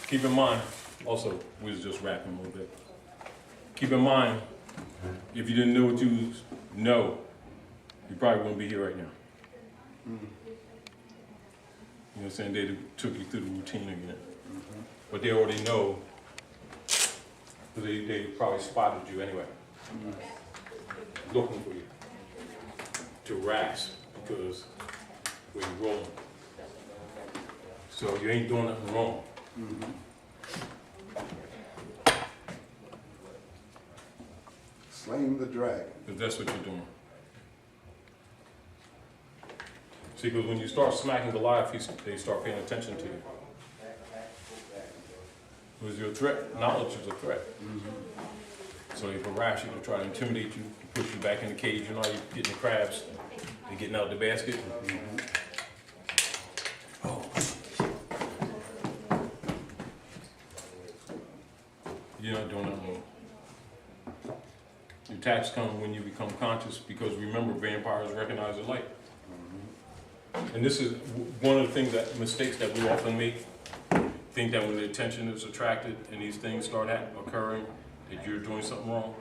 Keep in mind, also, we was just rapping a little bit. Keep in mind, if you didn't know what you know, you probably wouldn't be here right now. You know what I'm saying? They took you through the routine again. But they already know, they probably spotted you anyway. Looking for you to harass because we're rolling. So you ain't doing nothing wrong. Slaying the dragon. Because that's what you're doing. See, because when you start smacking Goliath, they start paying attention to you. Because you're a threat. Knowledge is a threat. So they harass you to try to intimidate you, push you back in the cage. You know how you're getting the crabs, they're getting out the basket. Oh. You're not doing nothing wrong. Your attacks come when you become conscious, because remember, vampires recognize the light. And this is one of the things that mistakes that we often make. Think that when the attention is attracted and these things start occurring, that you're doing something wrong.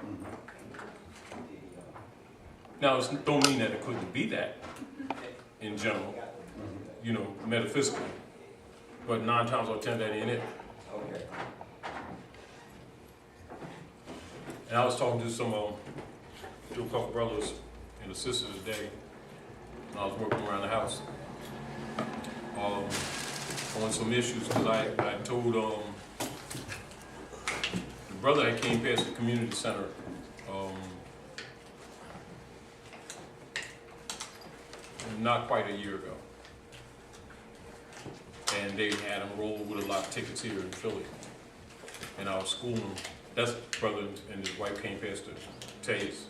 Now, it don't mean that it couldn't be that in general, you know, metaphysically. But 9 times out of 10, that ain't it. Okay. And I was talking to to a couple brothers and a sister today. I was working around the house on some issues, because I told the brother that came past the community center not quite a year ago, and they had him roll with a lot of tickets here in Philly, and I was schooling him. That's brother and his wife came past to Tays,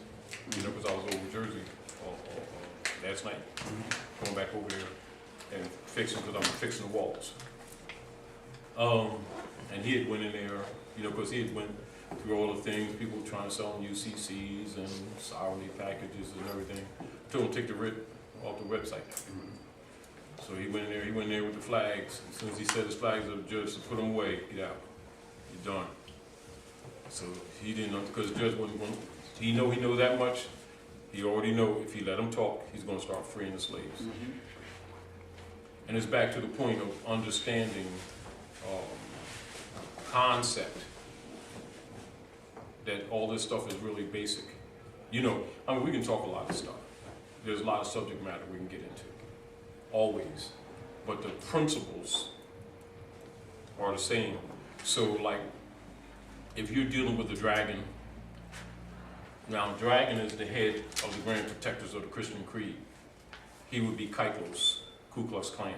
you know, because I was over in Jersey last night, going back over there and fixing, because I'm fixing the walls. And he had went in there, you know, because he had went through all the things, people trying to sell him UCCs and sourly packages and everything. I told him to take the rip off the website. So he went in there with the flags. As soon as he set his flags up, the judge said, put them away, get out, you're done. So he didn't know, because the judge wasn't going, he knows that much. He already know if he let him talk, he's going to start freeing the slaves. And it's back to the point of understanding concept, that all this stuff is really basic. You know, I mean, we can talk a lot of stuff. There's a lot of subject matter we can get into, always. But the principles are the same. So, like, if you're dealing with the dragon, now dragon is the head of the grand protectors of the Christian creed. He would be Kaiklos, Ku Klux Klan,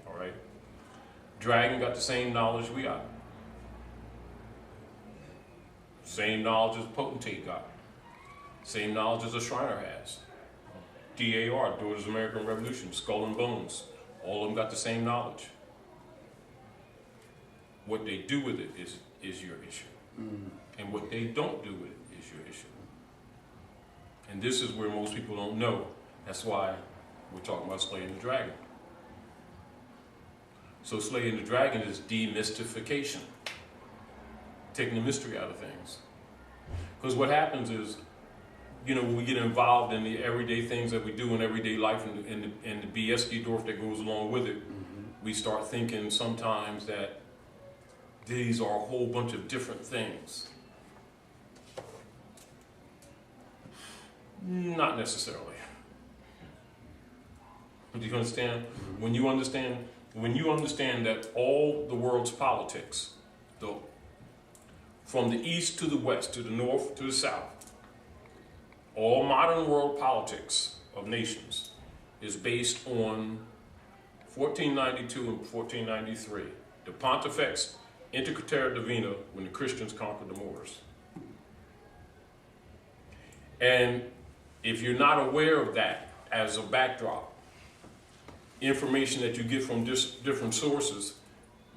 all right? Dragon got the same knowledge we got. Same knowledge as potentate got. Same knowledge as a Shriner has. DAR, Daughters of the American Revolution, Skull and Bones, all of them got the same knowledge. What they do with it is your issue. And what they don't do with it is your issue. And this is where most people don't know. That's why we're talking about slaying the dragon. So slaying the dragon is demystification, taking the mystery out of things. Because what happens is, you know, when we get involved in the everyday things that we do in everyday life and the BS-dorf that goes along with it, we start thinking sometimes that these are a whole bunch of different things. Not necessarily. Do you understand? When you understand that all the world's politics, from the east to the west, to the north to the south, all modern world politics of nations is based on 1492 and 1493, the Pontifex Inter Terra Divina, when the Christians conquered the Moors. And if you're not aware of that as a backdrop, information that you get from different sources,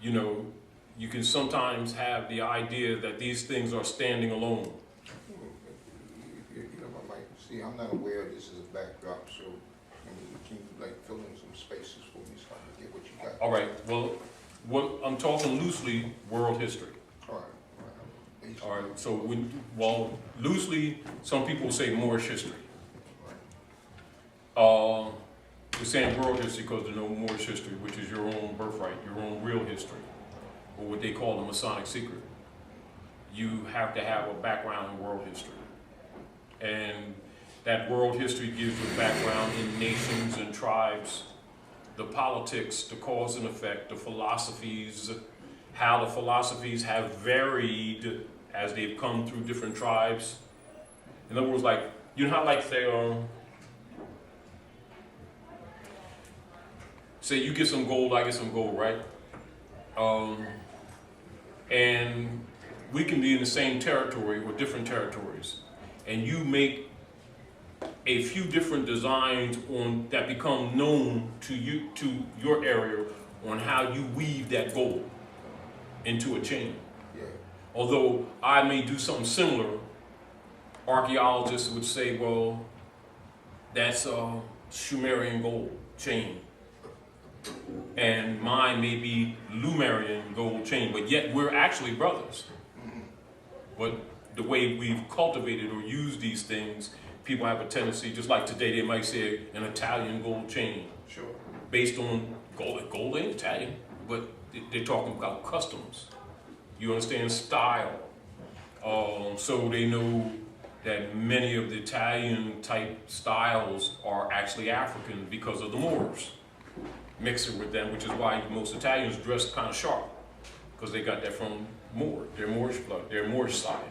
you know, you can sometimes have the idea that these things are standing alone. You know, see, I'm not aware of this as a backdrop, so can you like fill in some spaces for me so I can get what you got? All right, well, Well, I'm talking loosely world history. All right, basically. All right, so loosely, some people say Moorish history. We're saying world history because there's no Moorish history, which is your own birthright, your own real history, or what they call the Masonic secret. You have to have a background in world history. And that world history gives you a background in nations and tribes, the politics, the cause and effect, the philosophies, how the philosophies have varied as they've come through different tribes. In other words, like, you know how like say you get some gold, I get some gold, right? And we can be in the same territory or different territories, and you make a few different designs on that become known to you, to your area, on how you weave that gold into a chain. Yeah. Although I may do something similar, archaeologists would say, well, that's a Sumerian gold chain, and mine may be Lemurian gold chain, but yet we're actually brothers. But the way we've cultivated or used these things, people have a tendency, just like today, they might say an Italian gold chain. Sure. Based on gold. Gold ain't Italian, but they're talking about customs. You understand? Style. So they know that many of the Italian type styles are actually African because of the Moors. Mixing with them, which is why most Italians dress kind of sharp, because they got that from Moor. They're Moorish blood. They're Moorish side.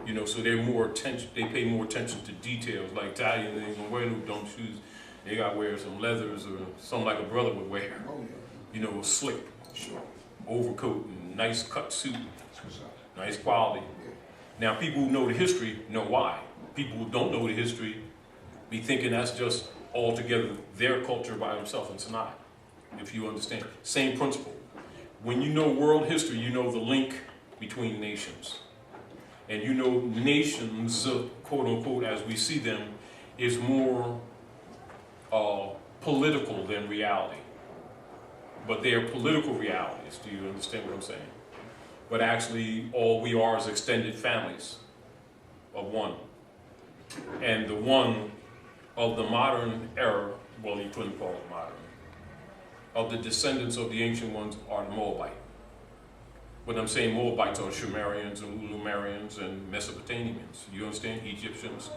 You know, so they're more attention. They pay more attention to details. Like Italians, they ain't gonna wear no dumb shoes. They gotta wear some leathers or something like a brother would wear. Oh yeah. You know, a slick Sure. overcoat and nice cut suit, That's what's up. nice quality. Yeah. Now, people who know the history know why. People who don't know the history be thinking that's just altogether their culture by themselves. It's not, if you understand. Same principle. When you know world history, you know the link between nations. And you know nations, quote unquote, as we see them, is more political than reality. But they are political realities. Do you understand what I'm saying? But actually, all we are is extended families of one. And the one of the modern era, well, you couldn't call it modern, of the descendants of the ancient ones are the Moabite. When I'm saying Moabites are Sumerians and Lemurians and Mesopotamians, you understand? Egyptians,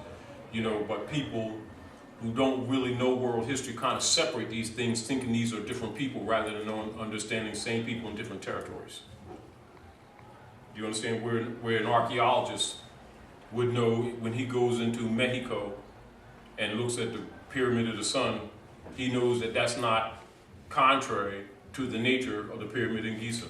you know, but people who don't really know world history kind of separate these things, thinking these are different people rather than understanding same people in different territories. Do you understand? Where an archaeologist would know when he goes into Mexico and looks at the Pyramid of the Sun, he knows that that's not contrary to the nature of the Pyramid in Giza.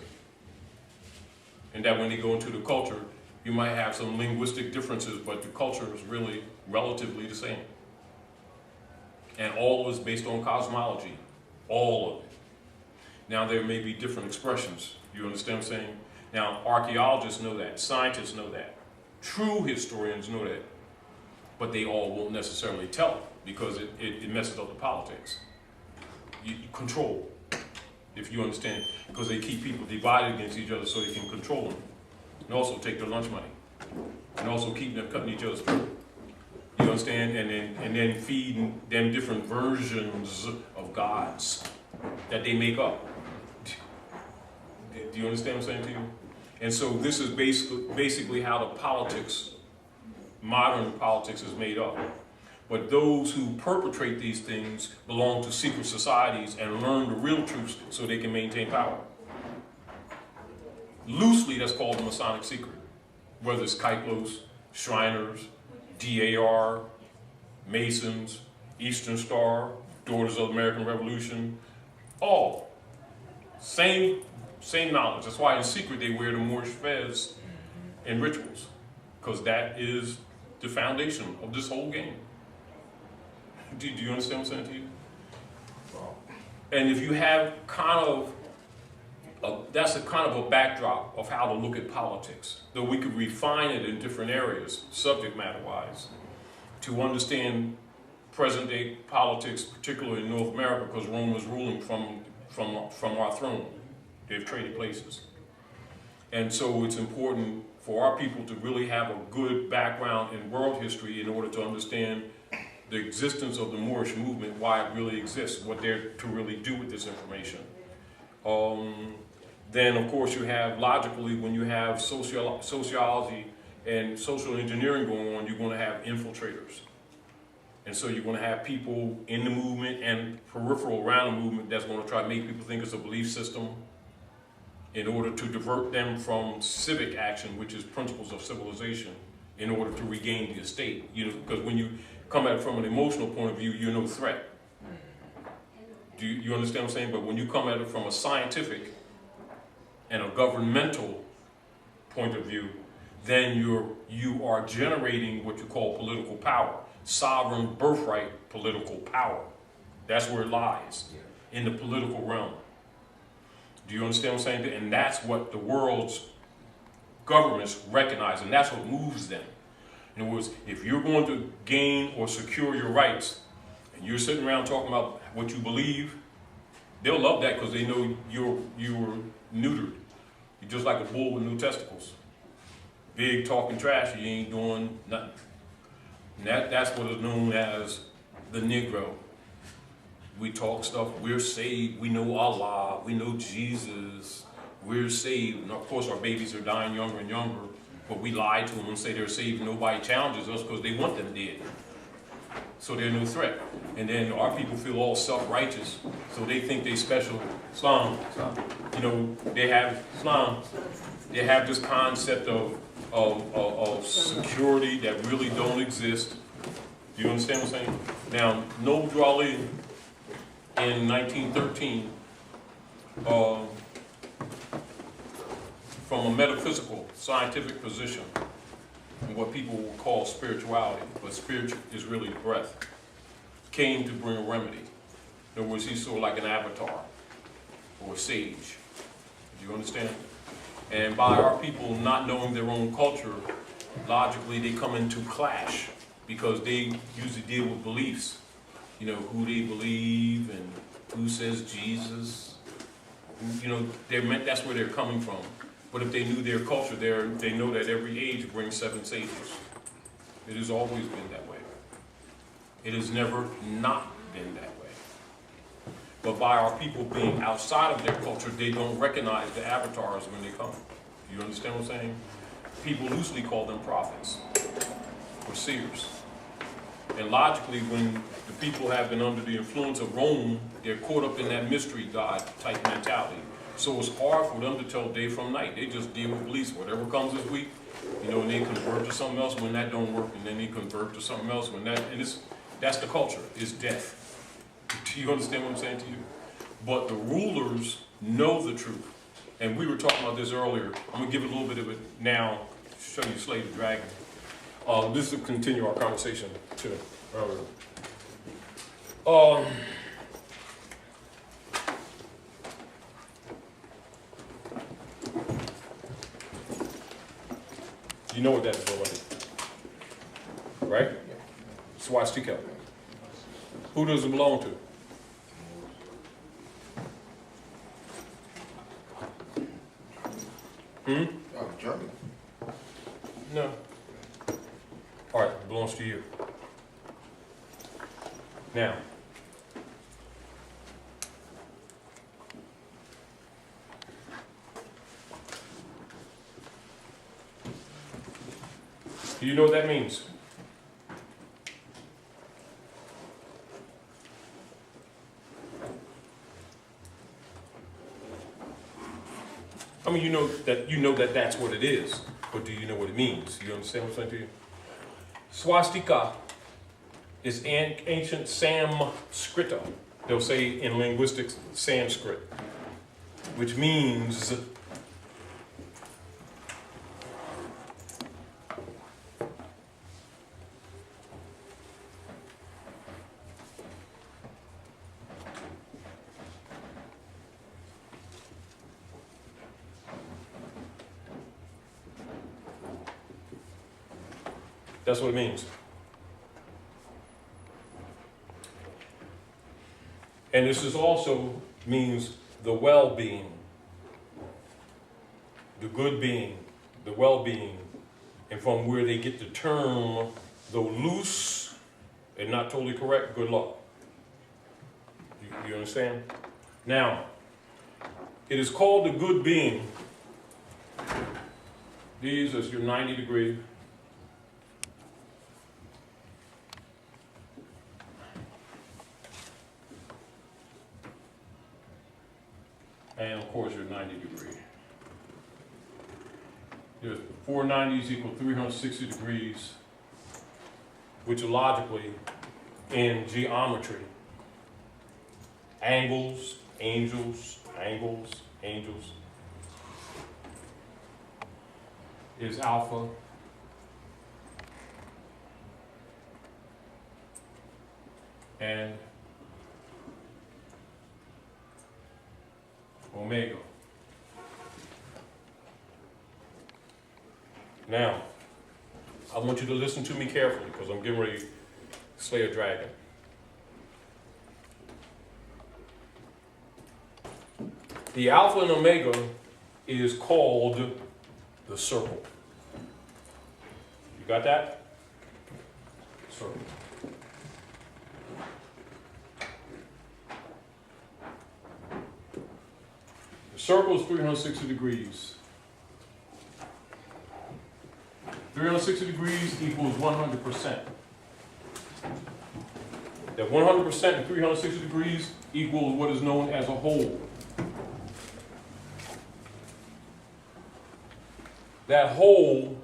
And that when they go into the culture, you might have some linguistic differences, but the culture is really relatively the same. And all is based on cosmology, all of it. Now there may be different expressions, you understand what I'm saying? Now archaeologists know that, scientists know that, true historians know that, but they all won't necessarily tell it because it messes up the politics. You control, if you understand, because they keep people divided against each other so they can control them, and also take their lunch money, and also keep them cutting each other's throat. You understand? And then feeding them different versions of gods that they make up. Do you understand what I'm saying to you? And so this is basically how the politics, modern politics, is made up. But those who perpetrate these things belong to secret societies and learn the real truths so they can maintain power. Loosely, that's called the Masonic secret. Whether it's Kyplos, Shriners, DAR, Masons, Eastern Star, Daughters of the American Revolution, all same knowledge. That's why in secret they wear the Moorish fez in rituals, because that is the foundation of this whole game. Do you understand what I'm saying to you? And if you have that's a kind of a backdrop of how to look at politics, though we could refine it in different areas, subject matter-wise, to understand present-day politics, particularly in North America, because Rome was ruling from our throne. They've traded places. And so it's important for our people to really have a good background in world history in order to understand the existence of the Moorish movement, why it really exists, what they're to really do with this information. Then, of course, you have logically, when you have sociology and social engineering going on, you're going to have infiltrators. And so you're going to have people in the movement and peripheral around the movement that's going to try to make people think it's a belief system in order to divert them from civic action, which is principles of civilization, in order to regain the estate. You know, because when you come at it from an emotional point of view, you're no threat. Do you understand what I'm saying? But when you come at it from a scientific and a governmental point of view, then you are generating what you call political power, sovereign birthright political power. That's where it lies, in the political realm. Do you understand what I'm saying? And that's what the world's governments recognize, and that's what moves them. In other words, if you're going to gain or secure your rights, and you're sitting around talking about what you believe, they'll love that because they know you're neutered. You're just like a bull with no testicles. Big talking trash, you ain't doing nothing. And that's what is known as the Negro. We talk stuff, we're saved, we know Allah, we know Jesus, we're saved. And of course our babies are dying younger and younger, but we lie to them and say they're saved. Nobody challenges us because they want them dead. So they're no threat. And then our people feel all self-righteous, so they think they special. Islam, you know, they have Islam. They have this concept of security that really don't exist. Do you understand what I'm saying? Now, Noble Ali in 1913, from a metaphysical, scientific position, and what people will call spirituality, but spiritual is really breath, came to bring a remedy. In other words, he's sort of like an avatar or a sage. Do you understand? And by our people not knowing their own culture, logically they come into clash because they usually deal with beliefs. You know, who they believe and who says Jesus. You know, that's where they're coming from. But if they knew their culture, they know that every age brings 7 sages. It has always been that way. It has never not been that way. But by our people being outside of their culture, they don't recognize the avatars when they come. You understand what I'm saying? People loosely call them prophets or seers. And logically, when the people have been under the influence of Rome, they're caught up in that mystery God type mentality. So it's hard for them to tell day from night. They just deal with beliefs. Whatever comes this week, you know, and they convert to something else when that don't work, and then they convert to something else when that, and that's the culture, is death. Do you understand what I'm saying to you? But the rulers know the truth. And we were talking about this earlier. I'm gonna give a little bit of it now, show you Slay the Dragon. This will continue our conversation too earlier. You know what that is already, right? Swastika. Who does it belong to? Germany. No. All right, it belongs to you. Now, do you know what that means? I mean, you know that that's what it is, but do you know what it means? You understand what I'm saying to you? Swastika is ancient Sanskrit. They'll say in linguistics Sanskrit, which means that's what it means. And this is also means the well-being. the good being, the well-being, and from where they get the term, though loose and not totally correct, good luck. You understand? Now, it is called the good being. These is your 90 degree. And of course your 90 degree. There's 490s equal 360 degrees, which are logically in geometry. Angles, angels, angles, angels is alpha. And omega. Now, I want you to listen to me carefully because I'm getting ready to slay a dragon. The alpha and omega is called the circle. You got that? Circle. The circle is 360 degrees. 360 degrees equals 100%. That 100% and 360 degrees equals what is known as a whole. That whole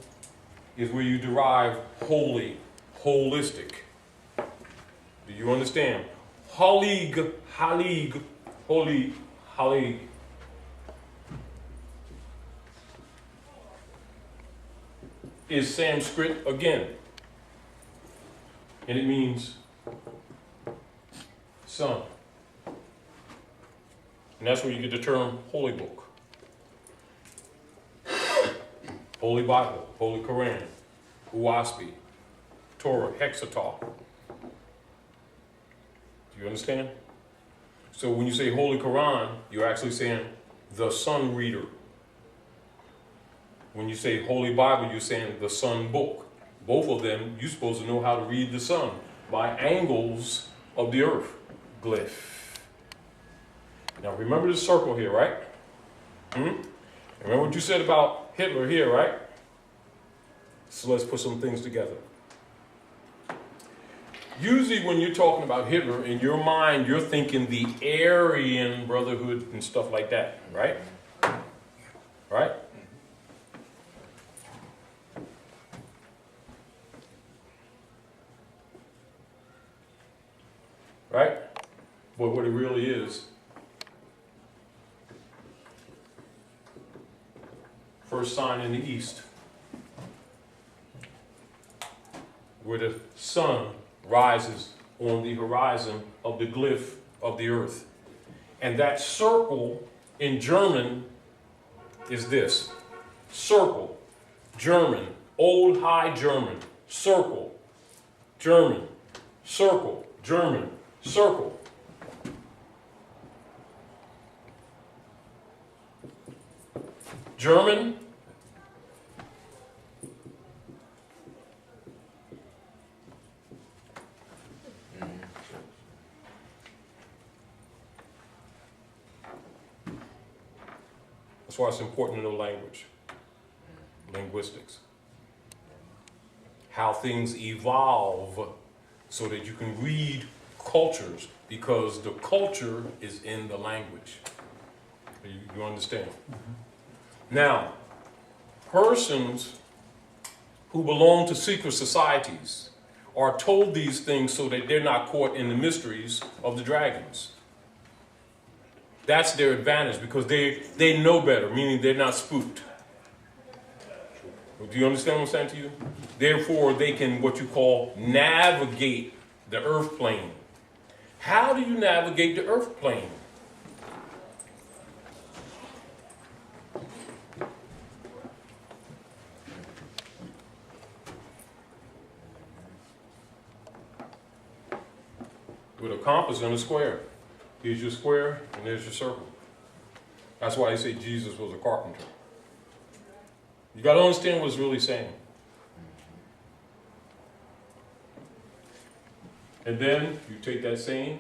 is where you derive holy, holistic. Do you understand? Halig, halig, holy, halig. Is Sanskrit again. And it means sun. And that's where you get the term holy book. Holy Bible, Holy Quran, Uwaspi, Torah, Hexatah. Do you understand? So when you say Holy Quran, you're actually saying the sun reader. When you say Holy Bible, you're saying the sun book. Both of them, you're supposed to know how to read the sun by angles of the earth. Glyph. Now remember this circle here, right? Remember what you said about Hitler here, right? So let's put some things together. Usually when you're talking about Hitler, in your mind, you're thinking the Aryan Brotherhood and stuff like that, right? Right? Right? But what it really is, first sign in the east, where the sun rises on the horizon of the glyph of the earth. And that circle in German is this. Circle, German, Old High German, circle, German, circle, German, circle. German, that's why it's important to know language, linguistics, how things evolve so that you can read cultures, because the culture is in the language. You understand? Now, persons who belong to secret societies are told these things so that they're not caught in the mysteries of the dragons. That's their advantage, because they know better, meaning they're not spooked. Do you understand what I'm saying to you? Therefore, they can, what you call, navigate the earth plane. How do you navigate the earth plane? With a compass and a square. Here's your square, and there's your circle. That's why they say Jesus was a carpenter. You got to understand what it's really saying. And then you take that same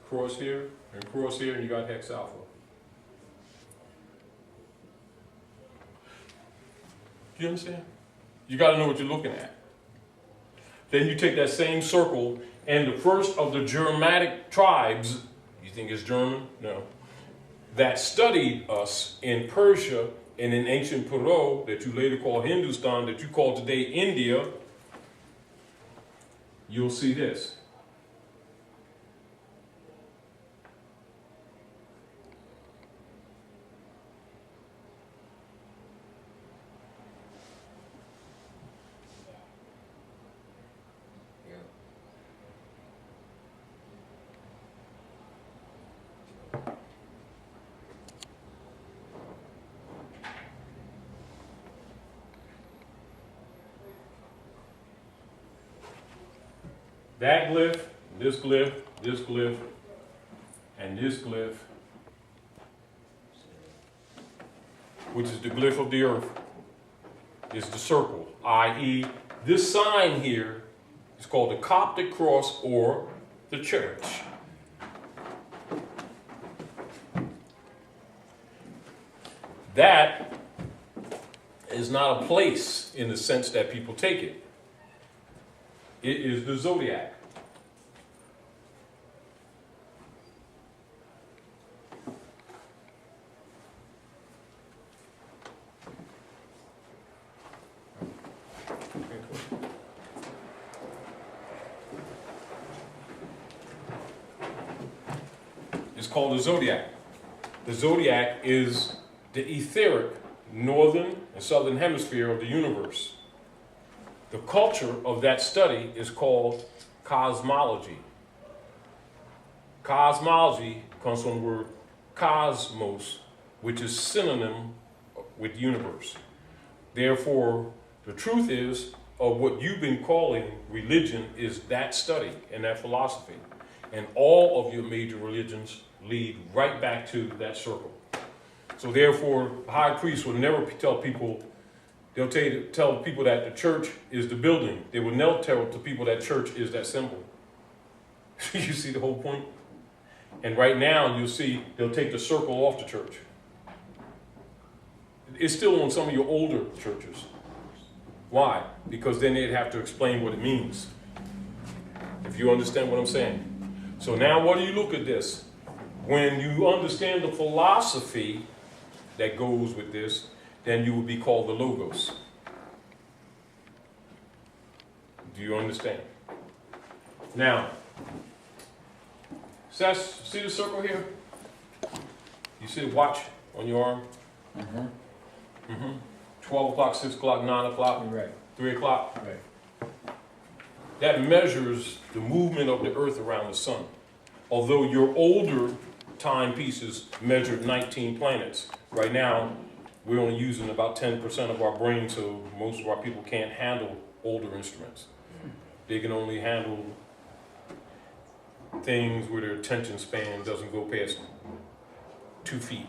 cross here, and you got hex alpha. You understand? You got to know what you're looking at. Then you take that same circle, and the first of the Germanic tribes, you think it's German? No. That studied us in Persia and in ancient Paro, that you later call Hindustan, that you call today India, you'll see this. That glyph, this glyph, this glyph, and this glyph, which is the glyph of the earth, is the circle, i.e., this sign here is called the Coptic cross or the church. That is not a place in the sense that people take it. It is the zodiac. It's called the zodiac. The zodiac is the etheric northern and southern hemisphere of the universe. The culture of that study is called cosmology. Cosmology comes from the word cosmos, which is synonym with universe. Therefore, the truth is, of what you've been calling religion is that study and that philosophy. And all of your major religions lead right back to that circle. So therefore, the high priest will never tell people, they'll tell people that the church is the building. They will never tell the people that church is that symbol. You see the whole point? And right now, you'll see they'll take the circle off the church. It's still on some of your older churches. Why? Because then they'd have to explain what it means. If you understand what I'm saying. So now what do you look at this? When you understand the philosophy that goes with this, then you would be called the Logos. Do you understand? Now, Seth, see the circle here? You see the watch on your arm? Mm-hmm. Mm-hmm. 12 o'clock, 6 o'clock, 9 o'clock, Right. 3 o'clock. Right. That measures the movement of the earth around the sun. Although your older timepieces measured 19 planets. Right now, we're only using about 10% of our brain, so most of our people can't handle older instruments. They can only handle things where their attention span doesn't go past 2 feet.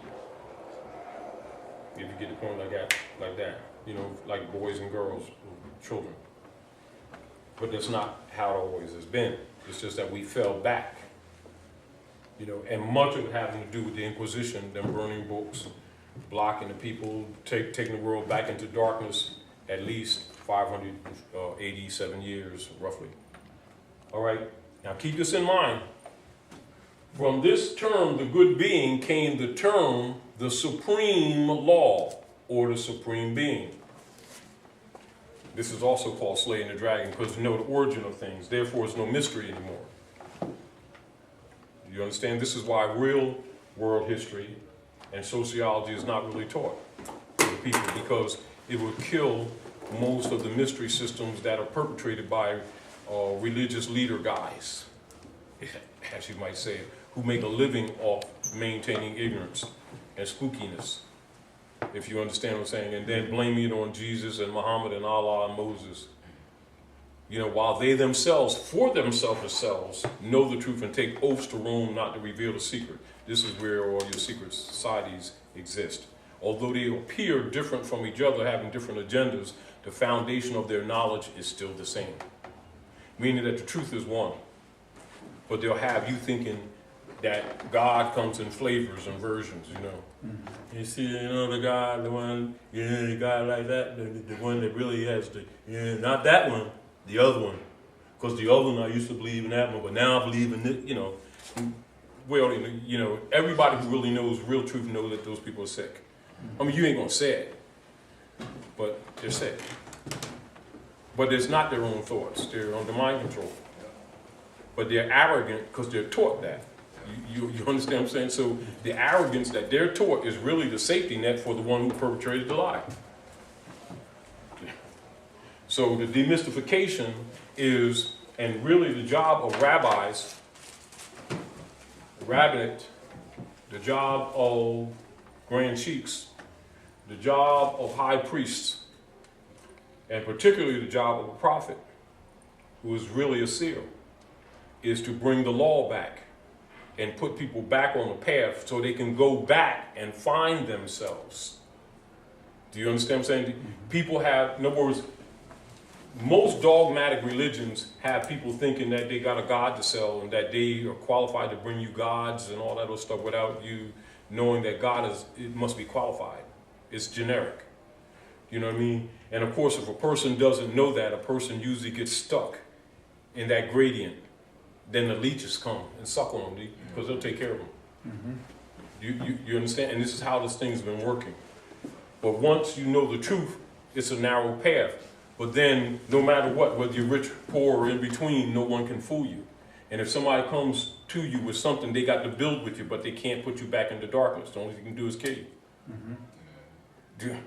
If you get the point like that, you know, like boys and girls, children. But that's not how it always has been. It's just that we fell back. You know, and much of it having to do with the Inquisition, them burning books, blocking the people, taking the world back into darkness, at least 587 years, roughly. All right, now keep this in mind. From this term, the good being, came the term, the supreme law, or the supreme being. This is also called slaying the dragon, because you know the origin of things. Therefore, it's no mystery anymore. You understand? This is why real world history and sociology is not really taught to the people, because it would kill most of the mystery systems that are perpetrated by religious leader guys, as you might say, who make a living off maintaining ignorance and spookiness, if you understand what I'm saying, and then blaming it on Jesus and Muhammad and Allah and Moses. You know, while they themselves, for themselves, know the truth and take oaths to Rome not to reveal the secret. This is where all your secret societies exist. although they appear different from each other, having different agendas, the foundation of their knowledge is still the same. Meaning that the truth is one. But they'll have you thinking that God comes in flavors and versions, you know. Mm-hmm. You see, you know, the God, the one, yeah, the God like that, the one that really has the, yeah, not that one, the other one. Because the other one, I used to believe in that one, but now I believe in this, you know. Well, you know, everybody who really knows real truth knows that those people are sick. I mean, you ain't going to say it, but they're sick. But it's not their own thoughts. They're under mind control. But they're arrogant because they're taught that. You understand what I'm saying? So the arrogance that they're taught is really the safety net for the one who perpetrated the lie. So the demystification is, and really the job of rabbis, rabbinate, the job of grand sheiks, the job of high priests, and particularly the job of a prophet, who is really a seer, is to bring the law back and put people back on the path so they can go back and find themselves. Do you understand what I'm saying? People have, in other words, most dogmatic religions have people thinking that they got a God to sell and that they are qualified to bring you gods and all that other stuff without you knowing that God is, it must be qualified. It's generic. You know what I mean? And of course, if a person doesn't know that, a person usually gets stuck in that gradient. Then the leeches come and suck on them because they'll take care of them. Mm-hmm. You understand? And this is how this thing's been working. But once you know the truth, it's a narrow path. But then, no matter what, whether you're rich, poor, or in between, no one can fool you. And if somebody comes to you with something, they got to build with you, but they can't put you back into darkness. The only thing you can do is kill you. Mm-hmm. Do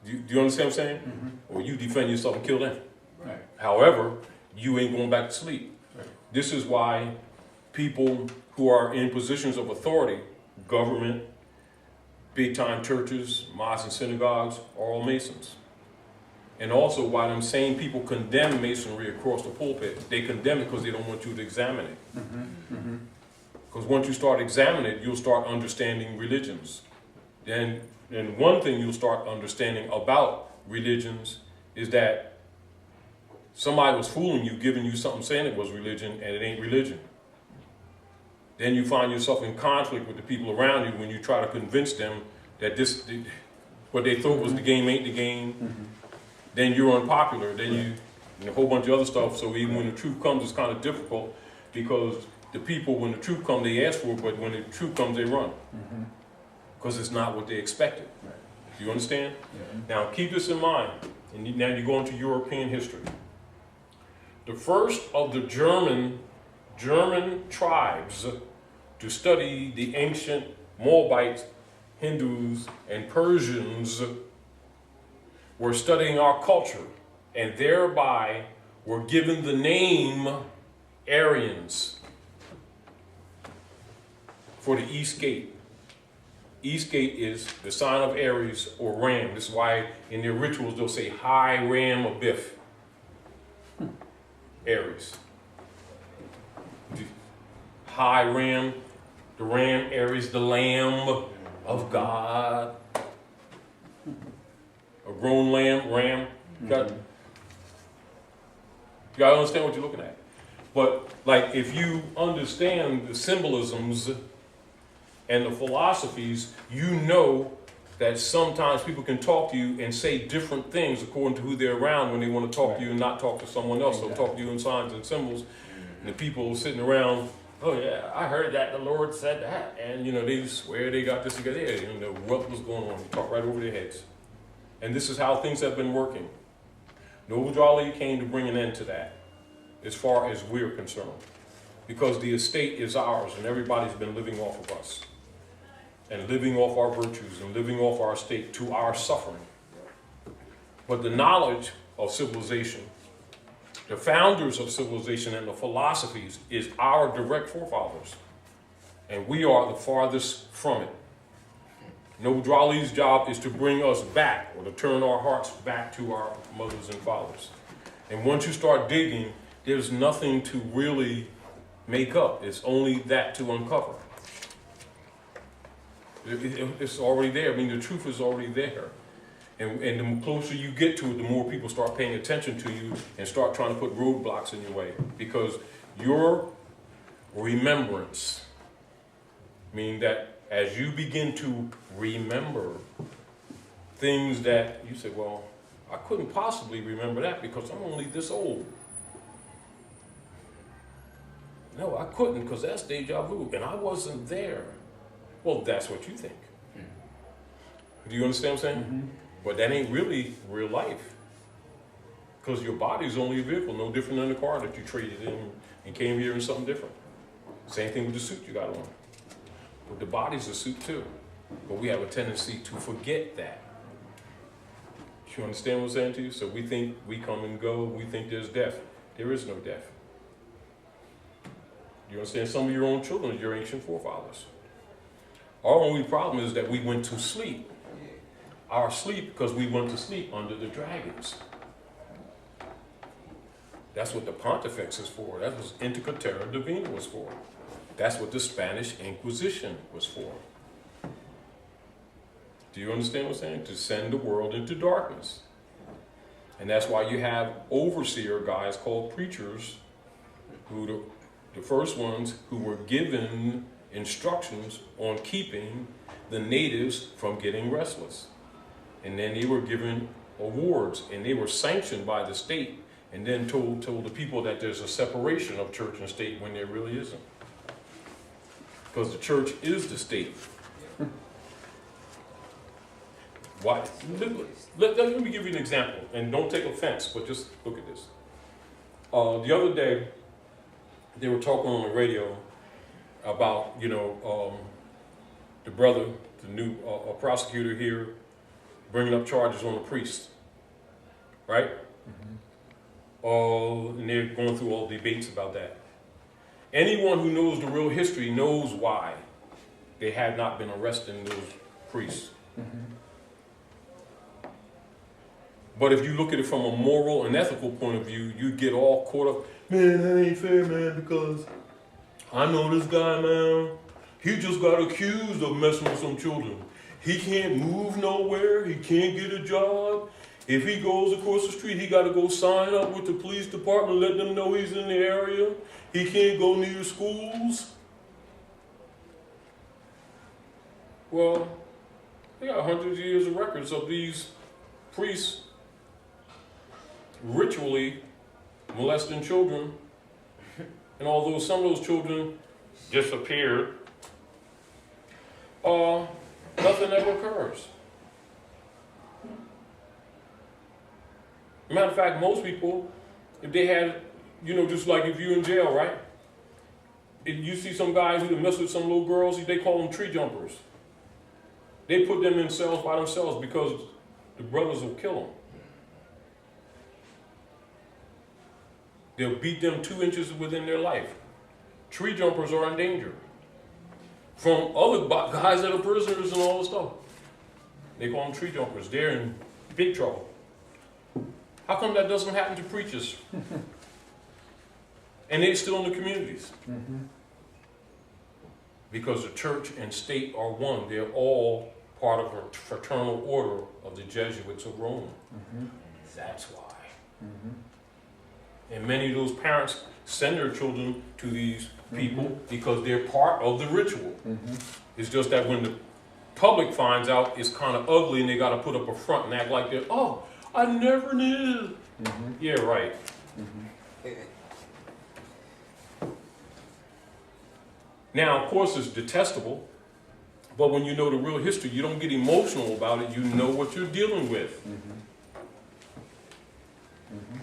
you understand what I'm saying? Mm-hmm. Or you defend yourself and kill them. Right. However, you ain't going back to sleep. Right. This is why people who are in positions of authority, government, big-time churches, mosques and synagogues, are all Masons. And also why them same people condemn Masonry across the pulpit. They condemn it because they don't want you to examine it. Because once you start examining it, you'll start understanding religions. And one thing you'll start understanding about religions is that somebody was fooling you, giving you something saying it was religion, and it ain't religion. Then you find yourself in conflict with the people around you when you try to convince them that what they thought was the game ain't the game. Then you're unpopular, then you, and a whole bunch of other stuff. So even when the truth comes, it's kind of difficult because the people, when the truth comes, they ask for it, but when the truth comes, they run. Because it's not what they expected. Right. Do you understand? Yeah. Now, keep this in mind, and now you go into European history. The first of the German tribes to study the ancient Moabites, Hindus, and Persians were studying our culture, and thereby were given the name Aryans for the East Gate. East Gate is the sign of Aries or Ram. This is why in their rituals they'll say High Ram of Biff. Aries. High Ram, the Ram, Aries, the Lamb of God. A grown lamb, ram. You gotta understand what you're looking at. But like if you understand the symbolisms and the philosophies, you know that sometimes people can talk to you and say different things according to who they're around when they want to talk to you and not talk to someone else. They'll talk to you in signs and symbols. And the people sitting around, oh yeah, I heard that, the Lord said that. And you know, they swear they got this together. Yeah, you know what was going on. They talk right over their heads. And this is how things have been working. Noble Jolly came to bring an end to that, as far as we're concerned. Because the estate is ours and everybody's been living off of us. And living off our virtues and living off our estate to our suffering. But the knowledge of civilization, the founders of civilization and the philosophies is our direct forefathers. And we are the farthest from it. Noble Jolly's job is to bring us back, or to turn our hearts back to our mothers and fathers. And once you start digging, there's nothing to really make up. It's only that to uncover. It's already there. I mean, the truth is already there. And the closer you get to it, the more people start paying attention to you and start trying to put roadblocks in your way. Because your remembrance, meaning that as you begin to remember things that you say, well, I couldn't possibly remember that because I'm only this old. No, I couldn't because that's deja vu and I wasn't there. Well, that's what you think. Do you understand what I'm saying? Mm-hmm. But that ain't really real life. Because your body's only a vehicle, no different than the car that you traded in and came here in something different. Same thing with the suit you got on. But the body's a suit too. But we have a tendency to forget that. You understand what I'm saying to you? So we think we come and go, we think there's death. There is no death. You understand? Some of your own children are your ancient forefathers. Our only problem is that we went to sleep. Our sleep, because we went to sleep under the dragons. That's what the Pontifex is for. That's what Indica Terra Divina was for. That's what the Spanish Inquisition was for. Do you understand what I'm saying? To send the world into darkness. And that's why you have overseer guys called preachers, who the first ones who were given instructions on keeping the natives from getting restless. And then they were given awards, and they were sanctioned by the state, and then told the people that there's a separation of church and state when there really isn't. Because the church is the state. Why? Let me give you an example, and don't take offense, but just look at this. The other day, they were talking on the radio about, the brother, the new prosecutor here, bringing up charges on the priest, right? Mm-hmm. And they're going through all debates about that. Anyone who knows the real history knows why they had not been arresting those priests. Mm-hmm. But if you look at it from a moral and ethical point of view, you get all caught up, man, that ain't fair, man, because I know this guy, man, he just got accused of messing with some children. He can't move nowhere. He can't get a job. If he goes across the street, he got to go sign up with the police department, let them know he's in the area. He can't go near schools. Well, they got hundreds of years of records of these priests ritually molesting children. And although some of those children disappeared, nothing ever occurs. Matter of fact, most people, if they had, just like if you're in jail, right? If you see some guys who mess with some little girls, they call them tree jumpers. They put them in cells by themselves because the brothers will kill them. They'll beat them 2 inches within their life. Tree jumpers are in danger from other guys that are prisoners and all this stuff. They call them tree jumpers. They're in big trouble. How come that doesn't happen to preachers? And they're still in the communities. Mm-hmm. Because the church and state are one. They're all part of a fraternal order of the Jesuits of Rome. Mm-hmm. That's why. Mm-hmm. And many of those parents send their children to these people because they're part of the ritual. Mm-hmm. It's just that when the public finds out, it's kind of ugly and they got to put up a front and act like they're, oh, I never knew. Mm-hmm. Yeah, right. Mm-hmm. Now, of course, it's detestable, but when you know the real history, you don't get emotional about it. You know what you're dealing with. Mm-hmm. Mm-hmm.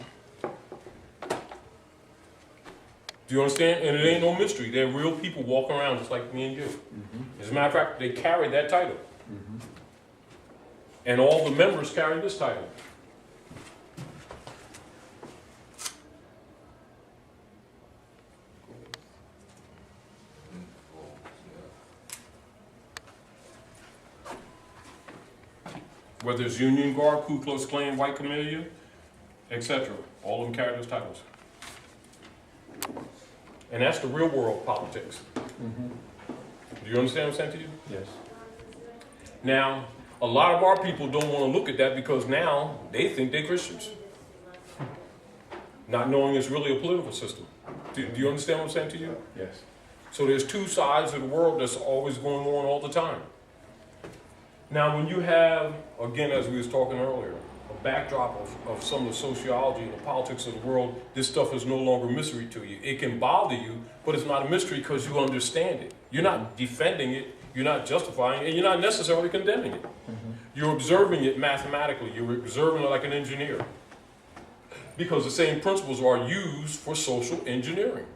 Do you understand? And it ain't no mystery. They're real people walking around just like me and you. Mm-hmm. As a matter of fact, they carry that title. Mm-hmm. And all the members carry this title. Whether it's Union Guard, Ku Klux Klan, White Camellia, etc. All of them carry those titles. And that's the real world politics. Mm-hmm. Do you understand what I'm saying to you? Yes. Now, a lot of our people don't want to look at that because now they think they're Christians, not knowing it's really a political system. Do you understand what I'm saying to you? Yes. So there's two sides of the world that's always going on all the time. Now, when you have, again, as we was talking earlier, a backdrop of some of the sociology and the politics of the world, this stuff is no longer mystery to you. It can bother you, but it's not a mystery because you understand it. You're not defending it, you're not justifying it, and you're not necessarily condemning it. You're observing it mathematically. You're observing it like an engineer. Because the same principles are used for social engineering.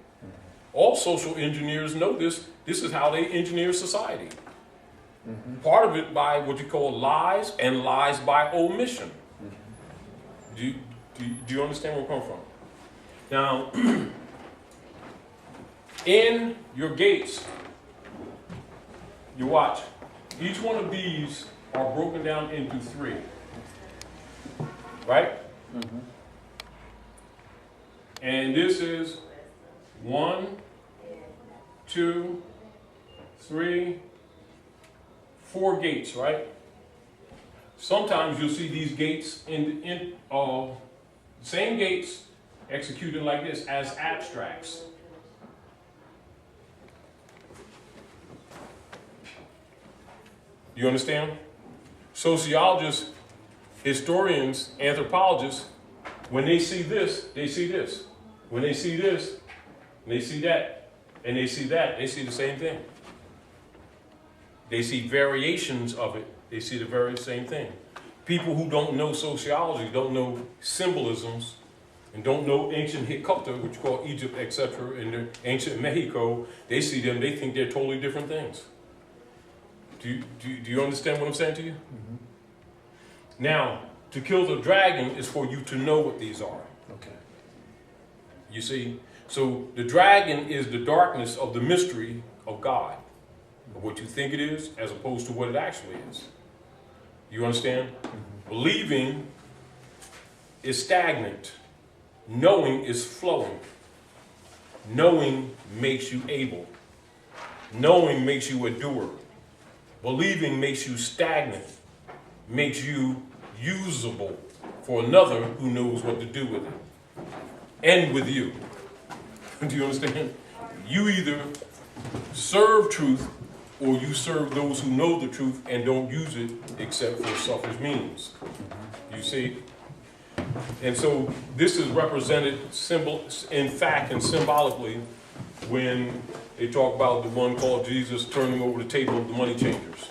All social engineers know this. This is how they engineer society. Part of it by what you call lies and lies by omission. Do you understand where I'm coming from? Now, in your gates, you watch, each one of these are broken down into 3. Right? And this is 1, 2, 3, 4 gates, right? Sometimes you'll see these gates in same gates executed like this as abstracts. You understand? Sociologists, historians, anthropologists, when they see this, they see this. When they see this, they see that, and they see that, they see the same thing. They see variations of it. They see the very same thing. People who don't know sociology, don't know symbolisms, and don't know ancient Hikkupta, which you call Egypt, etc., and ancient Mexico, they see them, they think they're totally different things. Do you understand what I'm saying to you? Now, to kill the dragon is for you to know what these are. Okay. You see? So the dragon is the darkness of the mystery of God, of what you think it is, as opposed to what it actually is. You understand? Believing is stagnant. Knowing is flowing. Knowing makes you able. Knowing makes you a doer. Believing makes you stagnant, makes you usable for another who knows what to do with it. And with you. Do you understand? You either serve truth or you serve those who know the truth and don't use it except for selfish means. You see? And so this is represented in fact and symbolically when they talk about the one called Jesus turning over the table of the money changers.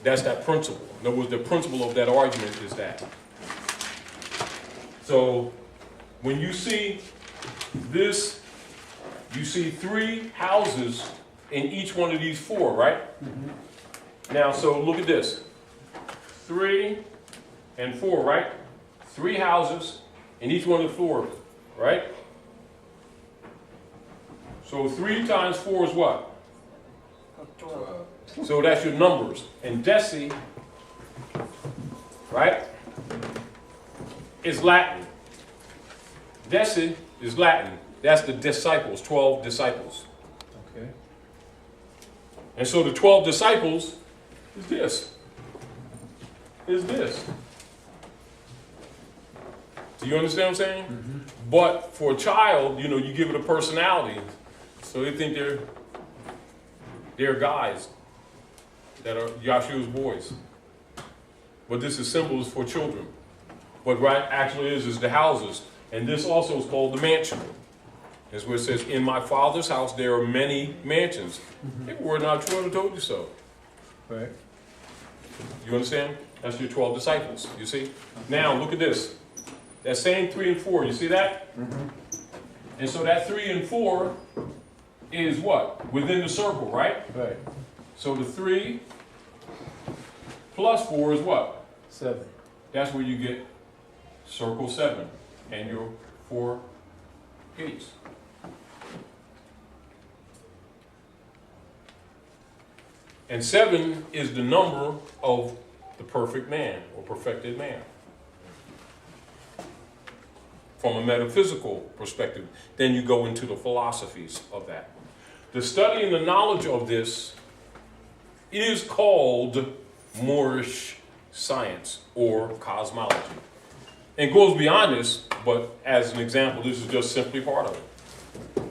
That's that principle. In other words, the principle of that argument is that. So when you see this, you see 3 houses in each one of these 4, right? Now, so look at this. 3 and 4, right? 3 houses in each one of the 4, right? So 3 times 4 is what? 12. So that's your numbers. And deci, right, is Latin. Deci is Latin. That's the disciples, 12 disciples. Okay. And so the 12 disciples is this. Is this. Do you understand what I'm saying? But for a child, you know, you give it a personality. So they think they're guys that are Yahshua's boys. But this is symbols for children. What right actually is the houses. And this also is called the mansion. That's where it says, in my Father's house there are many mansions. If it were not true, I would have told you so. Right. You understand? That's your 12 disciples, you see? Now, look at this. That same 3 and 4, you see that? And so that 3 and 4 is what? Within the circle, right? Right. So the 3 plus 4 is what? 7. That's where you get circle 7 and your 4 gates. And 7 is the number of the perfect man or perfected man. From a metaphysical perspective, then you go into the philosophies of that. The study and the knowledge of this is called Moorish science or cosmology. And goes beyond this, but as an example, this is just simply part of it.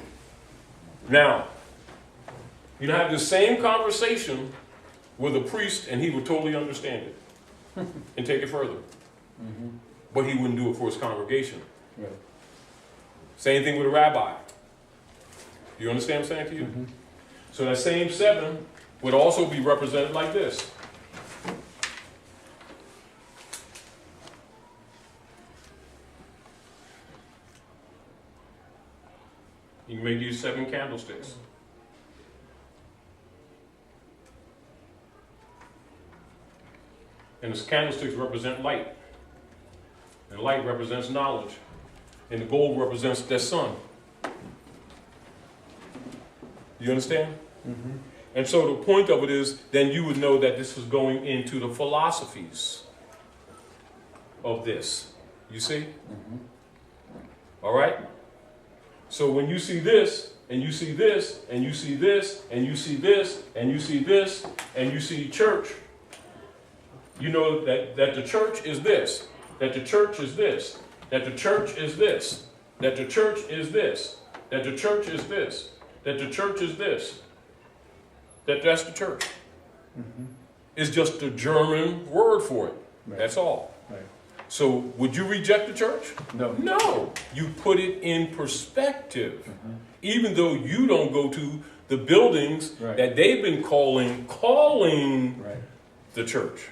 Now, you can have the same conversation with a priest and he would totally understand it and take it further. But he wouldn't do it for his congregation. Right. Same thing with a rabbi. You understand what I'm saying to you? So that same 7 would also be represented like this. You can make these 7 candlesticks. And the candlesticks represent light. And light represents knowledge. And the gold represents the sun. You understand? And so the point of it is, then you would know that this is going into the philosophies of this. You see? All right? So when you see this, and you see this, and you see this, and you see this, and you see this, and you see church, you know that the church is this, that the church is this, that the church is this, that the church is this, that the church is this, that the church is this, that's the church. It's just the German word for it. Right. That's all. Right. So would you reject the church? No. No. You put it in perspective. Even though you don't go to the buildings Right. that they've been calling Right. the church.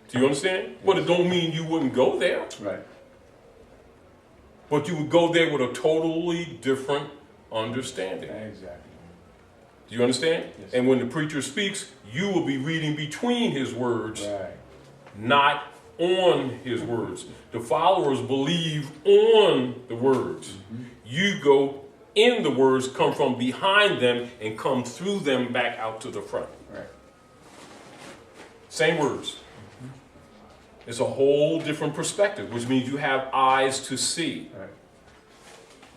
Do you understand? But it don't mean you wouldn't go there. Right. But you would go there with a totally different understanding. Exactly. Do you understand? Yes. And when the preacher speaks, you will be reading between his words, Right. not on his words. The followers believe on the words. You go in the words, come from behind them, and come through them back out to the front. Right. Same words. It's a whole different perspective, which means you have eyes to see. Right.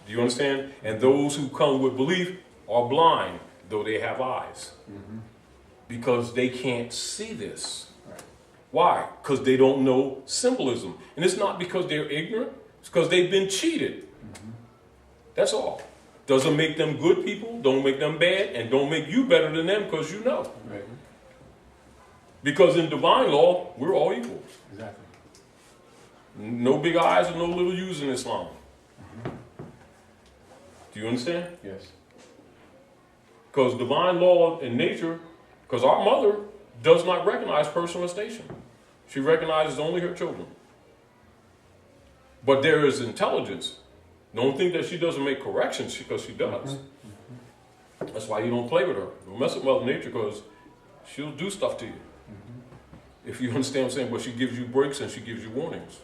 Do you understand? And those who come with belief are blind, though they have eyes. Because they can't see this. Right. Why? Because they don't know symbolism. And it's not because they're ignorant. It's because they've been cheated. That's all. Doesn't make them good people, don't make them bad, and don't make you better than them because you know. Right. Because in divine law, we're all equal. Exactly. No big eyes and no little U's in Islam. Do you understand? Yes. Because divine law in nature, because our mother does not recognize personal station. She recognizes only her children. But there is intelligence. Don't think that she doesn't make corrections, because she does. That's why you don't play with her. Don't mess with Mother Nature, because she'll do stuff to you. If you understand what I'm saying, but she gives you breaks and she gives you warnings.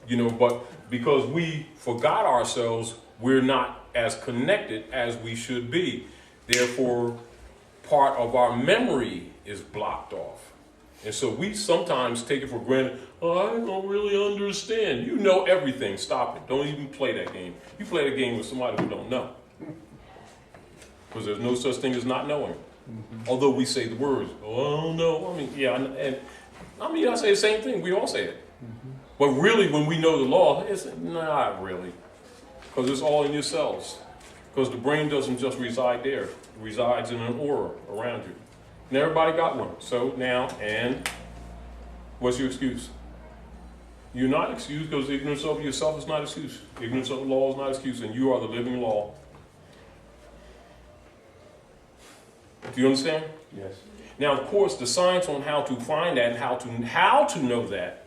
You know, but because we forgot ourselves, we're not as connected as we should be. Therefore, part of our memory is blocked off. And so we sometimes take it for granted. Oh, I don't really understand. You know everything. Stop it. Don't even play that game. You play the game with somebody who don't know. Because there's no such thing as not knowing. Although we say the words, oh, I don't know. I mean, yeah, and I say the same thing. We all say it. But really, when we know the law, it's not really. Because it's all in your cells. Because the brain doesn't just reside there. It resides in an aura around you. And everybody got one. So now, and what's your excuse? You're not excused, because ignorance of yourself is not excuse. Ignorance of the law is not excuse, and you are the living law. Do you understand? Yes. Now, of course, the science on how to find that and how to know that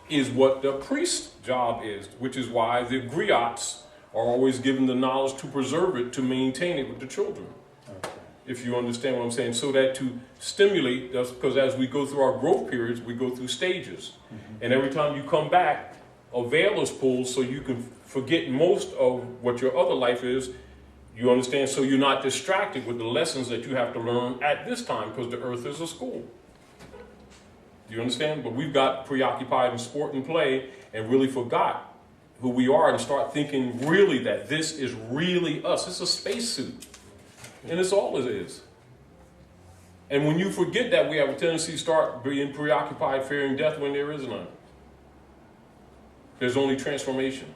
is what the priest's job is, which is why the griots are always given the knowledge to preserve it, to maintain it with the children. Okay. If you understand what I'm saying, so that to stimulate, because as we go through our growth periods, we go through stages. And every time you come back, a veil is pulled so you can forget most of what your other life is. You understand? So you're not distracted with the lessons that you have to learn at this time, because the earth is a school. Do you understand? But we've got preoccupied in sport and play and really forgot who we are, and start thinking really that this is really us. It's a spacesuit. And it's all it is. And when you forget that, we have a tendency to start being preoccupied, fearing death when there is none. There's only transformation.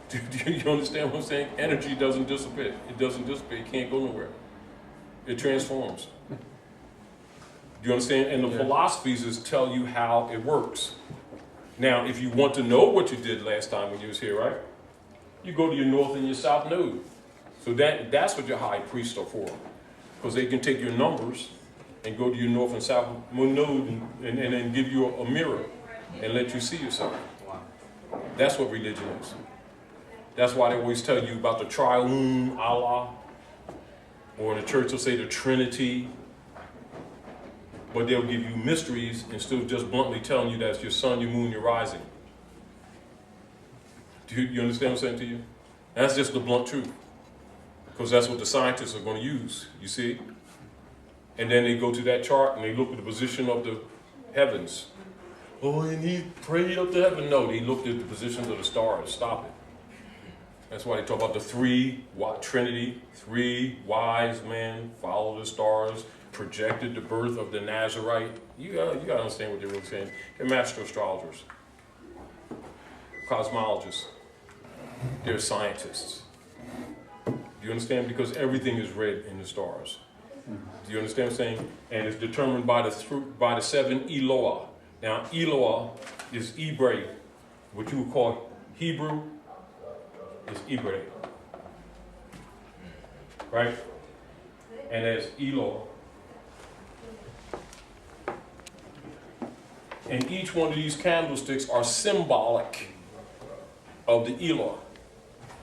Do you understand what I'm saying? Energy doesn't dissipate. It doesn't dissipate. It can't go nowhere. It transforms. Do you understand? And the philosophies is tell you how it works. Now, if you want to know what you did last time when you was here, right? You go to your north and your south node. So that's what your high priests are for. Because they can take your numbers and go to your north and south node and then give you a mirror and let you see yourself. That's what religion is. That's why they always tell you about the triune Allah, or in the church they'll say the Trinity, but they'll give you mysteries instead of just bluntly telling you that's your sun, your moon, your rising. Do you understand what I'm saying to you? That's just the blunt truth, because that's what the scientists are going to use, you see? And then they go to that chart and they look at the position of the heavens. Oh, and he prayed up to heaven. No, they looked at the positions of the stars. Stop it. That's why they talk about the Trinity, 3 wise men followed the stars, projected the birth of the Nazarite. You gotta understand what they're really saying. They're master astrologers, cosmologists, they're scientists. Do you understand? Because everything is read in the stars. Do you understand what I'm saying? And it's determined by the 7 Eloah. Now, Eloah is Ebrei, what you would call Hebrew. Is Ebrei, right? And there's Eloah. And each one of these candlesticks are symbolic of the Eloah.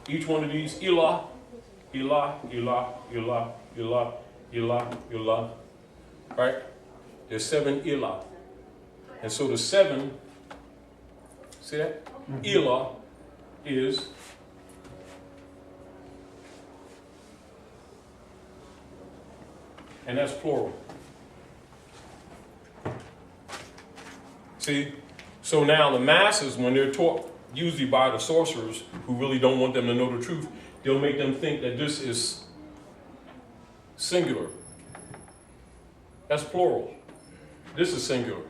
Each one of these Elah, Elah, Elah, Elah, Elah, Elah, Elah, right? There's 7 Elah. And so the 7, see that? Elah is and that's plural. See? So now the masses, when they're taught usually by the sorcerers who really don't want them to know the truth, they'll make them think that this is singular. That's plural. This is singular.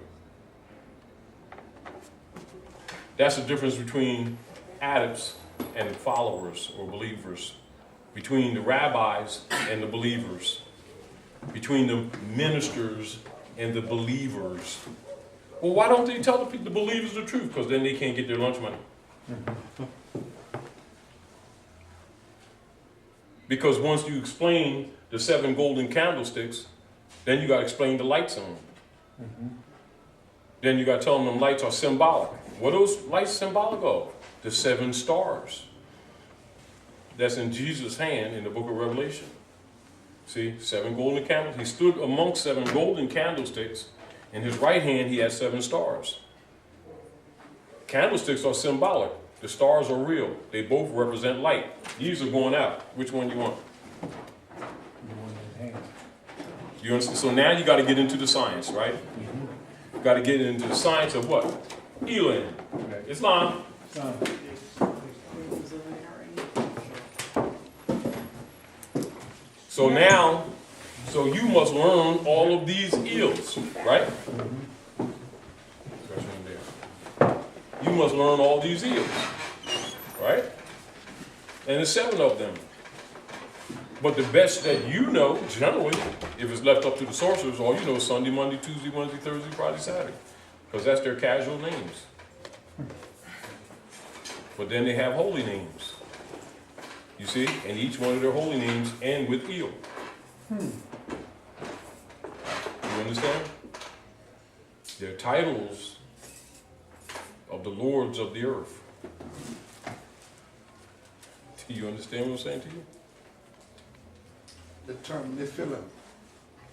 That's the difference between adepts and followers or believers, between the rabbis and the believers, between the ministers and the believers. Well, why don't they tell the believers the truth? Because then they can't get their lunch money. Because once you explain the 7 golden candlesticks, then you got to explain the lights on them. Then you got to tell them lights are symbolic. What are those lights symbolic of? The 7 stars. That's in Jesus' hand in the book of Revelation. See, 7 golden candles. He stood amongst 7 golden candlesticks. In his right hand, he has 7 stars. Candlesticks are symbolic. The stars are real. They both represent light. These are going out. Which one do you want? You understand? So now you got to get into the science, right? You got to get into the science of what? Elam. Islam. So now, so you must learn all of these eels, right? You must learn all these eels, right? And there's 7 of them. But the best that you know, generally, if it's left up to the sorcerers, all you know is Sunday, Monday, Tuesday, Wednesday, Thursday, Friday, Saturday. Because that's their casual names. But then they have holy names. You see? And each one of their holy names end with eel. You understand? They're titles of the lords of the earth. Do you understand what I'm saying to you? The term Nephilim.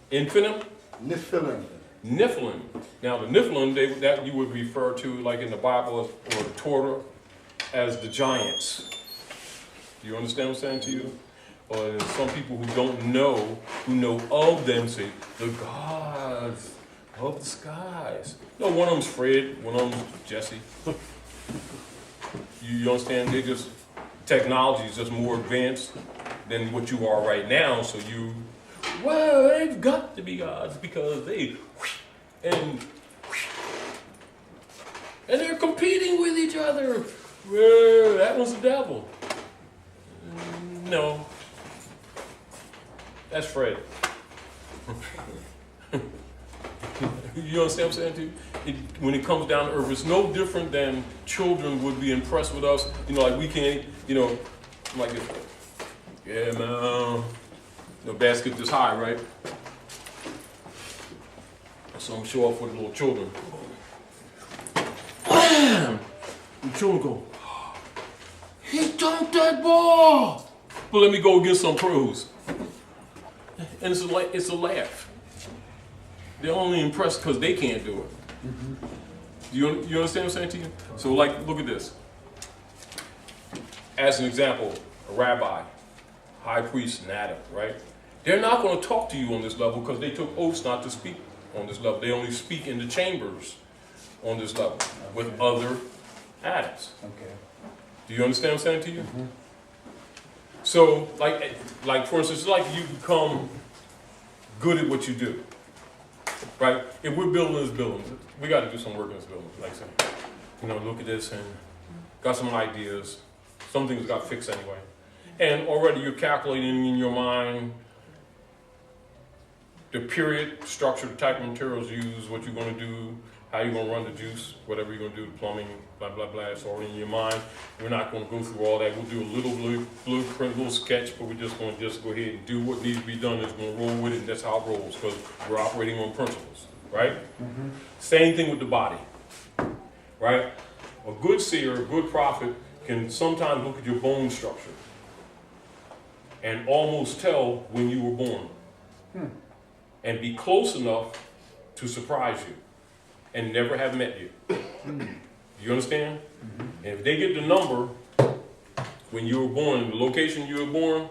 Infinite? Nephilim. Nephilim. Now the Nephilim, that you would refer to, like in the Bible or the Torah, as the giants. Do you understand what I'm saying to you? Or some people who don't know, who know of them, say, the gods of the skies. No, one of them's Fred, one of them's Jesse. You understand? They just, technology is just more advanced than what you are right now, so you, Well, they've got to be gods because they and they're competing with each other. Well, that was the devil. No, that's Fred. You understand what I'm saying to you? When it comes down to earth, it's no different than children would be impressed with us. You know, like we can't, you know, like this. Yeah, man. The basket this high, right? So I'm show off with little children. Wham! The children go, he dunked that ball! But let me go get some pros. And it's a laugh. They're only impressed because they can't do it. Mm-hmm. You understand what I'm saying to you? So like, look at this. As an example, a rabbi, high priest, and Adam, right? They're not going to talk to you on this level because they took oaths not to speak on this level. They only speak in the chambers on this level with other Adams. Okay. Do you understand what I'm saying to you? Mm-hmm. So, like for instance, it's like you become good at what you do, right? If we're building this building, we got to do some work in this building. Like I said, you know, look at this and got some ideas. Some things got fixed anyway. And already you're calculating in your mind the period, structure, the type of materials used, what you're going to do, how you're going to run the juice, whatever you're going to do, the plumbing, blah, blah, blah. It's already in your mind. We're not going to go through all that. We'll do a little blueprint, little sketch, but we're just going to go ahead and do what needs to be done. It's going to roll with it, and that's how it rolls, because we're operating on principles, right? Mm-hmm. Same thing with the body, right? A good seer, a good prophet can sometimes look at your bone structure and almost tell when you were born. And be close enough to surprise you and never have met you. You understand? Mm-hmm. And if they get the number when you were born, the location you were born,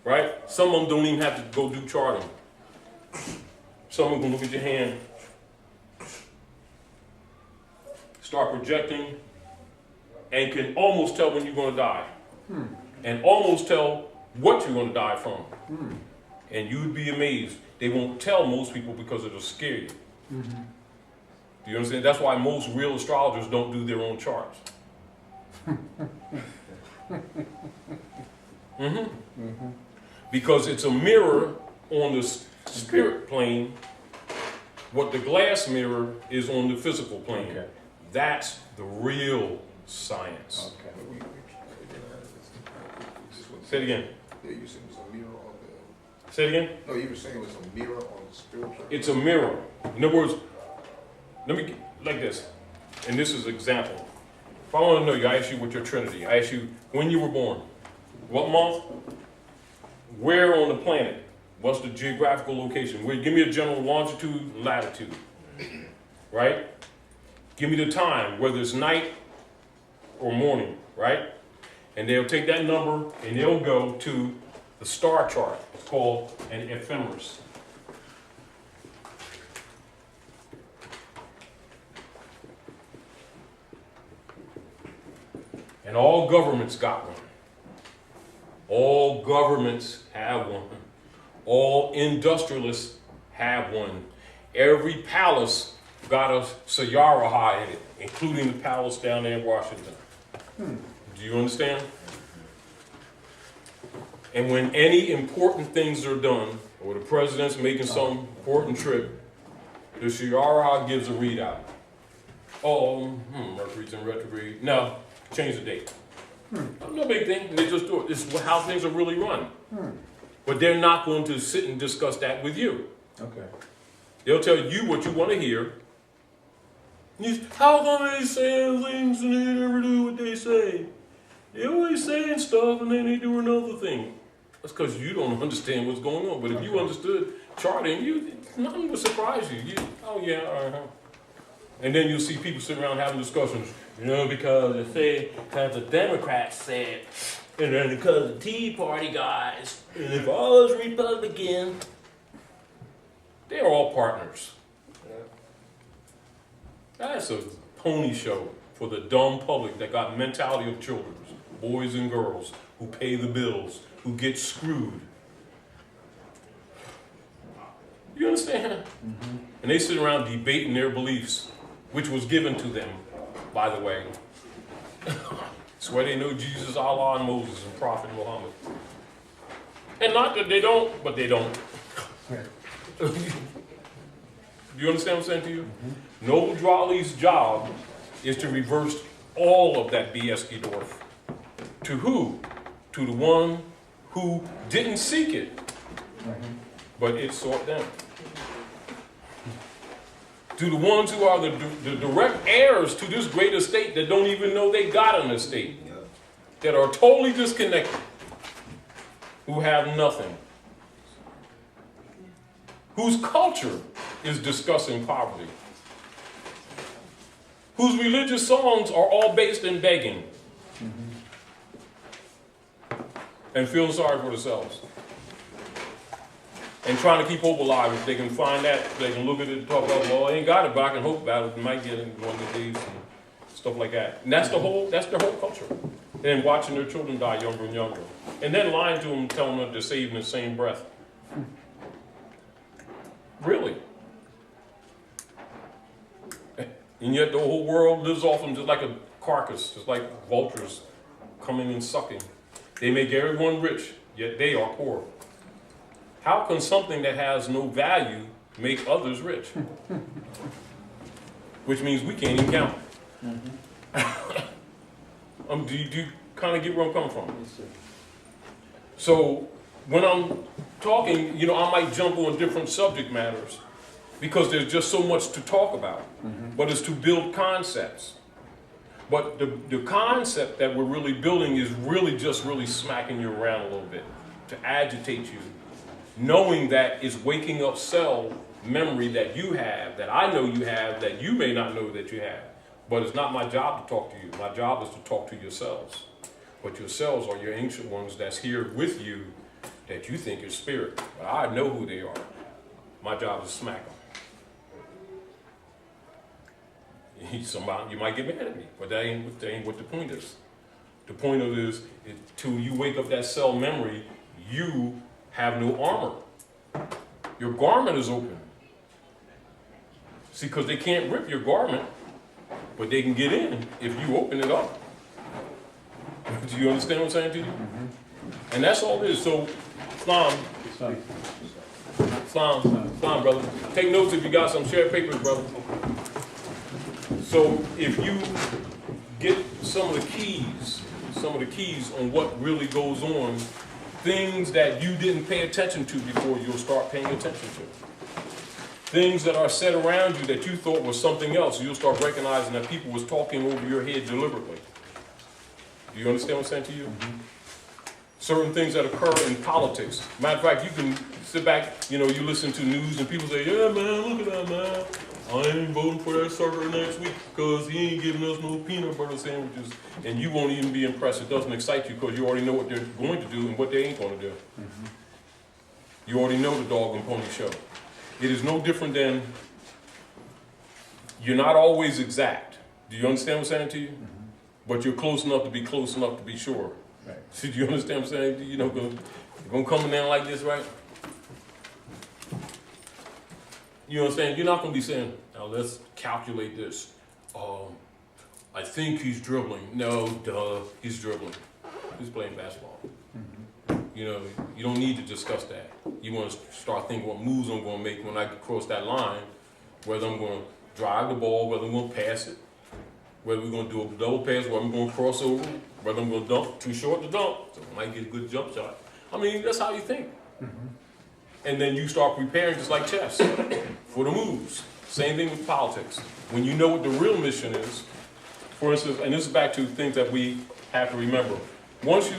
right? Some of them don't even have to go do charting. Some of them can look at your hand, start projecting, and can almost tell when you're going to die. And almost tell what you're going to die from. And you'd be amazed. They won't tell most people because it'll scare you. Mm-hmm. Do you understand? That's why most real astrologers don't do their own charts. Because it's a mirror on the spirit plane, what the glass mirror is on the physical plane. Okay. That's the real science. Okay. Say it again. Yeah, you said it was a mirror on the... Say it again? No, you were saying it was a mirror on the spiritual... It's a mirror. In other words, let me, like this, and this is an example. If I want to know you, I ask you what your Trinity. I ask you when you were born. What month? Where on the planet? What's the geographical location? Give me a general longitude, latitude. Right? Give me the time, whether it's night or morning, right? And they'll take that number and they'll go to the star chart. It's called an ephemeris. And all governments got one. All governments have one. All industrialists have one. Every palace got a Sayaraha in it, including the palace down there in Washington. Do you understand? And when any important things are done, or the president's making some important trip, the Sayaraha gives a readout. Oh, Mercury's in retrograde. No, change the date. No big thing. They just do it. This is how things are really run. But they're not going to sit and discuss that with you. Okay. They'll tell you what you want to hear. How come they saying things and they never do what they say? They always saying stuff and then they do another thing. That's because you don't understand what's going on. But if you understood charting, nothing would surprise you. Oh yeah, uh-huh. And then you'll see people sitting around having discussions. You know, because the Democrats said, and then because the Tea Party guys, and if all those Republicans, they're all partners. That's a pony show for the dumb public that got mentality of children, boys and girls, who pay the bills, who get screwed. You understand? And they sit around debating their beliefs, which was given to them, by the way. Swear they know Jesus, Allah, and Moses, and Prophet Muhammad. And not that they don't, but they don't. Do you understand what I'm saying to you? Noble Drew Ali's job is to reverse all of that BS Gedorf. To who? To the one who didn't seek it, but it sought them. To the ones who are the direct heirs to this great estate that don't even know they got an estate, that are totally disconnected, who have nothing, whose culture is discussing poverty, whose religious songs are all based in begging and feeling sorry for themselves. And trying to keep hope alive. If they can find that, they can look at it and talk about, well, I ain't got it, but I can hope about it. You might get it one of these and stuff like that. And that's their whole culture. And watching their children die younger and younger. And then lying to them, telling them they're saved in the same breath. Really. And yet the whole world lives off them just like a carcass, just like vultures coming and sucking. They make everyone rich, yet they are poor. How can something that has no value make others rich? Which means we can't even count. Do you kind of get where I'm coming from? So when I'm talking, I might jump on different subject matters because there's just so much to talk about. But it's to build concepts. But the concept that we're really building is really smacking you around a little bit to agitate you. Knowing that it's waking up cell memory that you have, that I know you have, that you may not know that you have. But it's not my job to talk to you. My job is to talk to yourselves. But yourselves are your ancient ones that's here with you that you think is spirit. But I know who they are. My job is to smack them. Somebody, you might get mad at me, but that ain't what the point is. The point of it is, till you wake up that cell memory, you have no armor. Your garment is open. See, because they can't rip your garment, but they can get in if you open it up. Do you understand what I'm saying to you? And that's all it is. So, Islam, brother. Take notes if you got some shared papers, brother. So, if you get some of the keys on what really goes on, things that you didn't pay attention to before, you'll start paying attention to. Things that are said around you that you thought was something else, you'll start recognizing that people was talking over your head deliberately. Do you understand what I'm saying to you? Certain things that occur in politics. Matter of fact, you can sit back, you listen to news and people say, yeah, man, look at that, man. I ain't voting for that sucker next week because he ain't giving us no peanut butter sandwiches. And you won't even be impressed. It doesn't excite you because you already know what they're going to do and what they ain't going to do. You already know the dog and pony show. It is no different than, you're not always exact. Do you understand what I'm saying to you? But you're close enough to be sure. Right. See, do you understand what I'm saying? You're going to come in like this, right? You understand? You're not going to be saying, now let's calculate this. I think he's dribbling. No, duh, he's dribbling. He's playing basketball. You don't need to discuss that. You want to start thinking what moves I'm going to make when I cross that line, whether I'm going to drive the ball, whether I'm going to pass it, whether we're going to do a double pass, whether I'm going to cross over, whether I'm going to dunk, too short to dunk, so I might get a good jump shot. I mean, that's how you think. And then you start preparing just like chess for the moves. Same thing with politics. When you know what the real mission is, for instance, and this is back to things that we have to remember. Once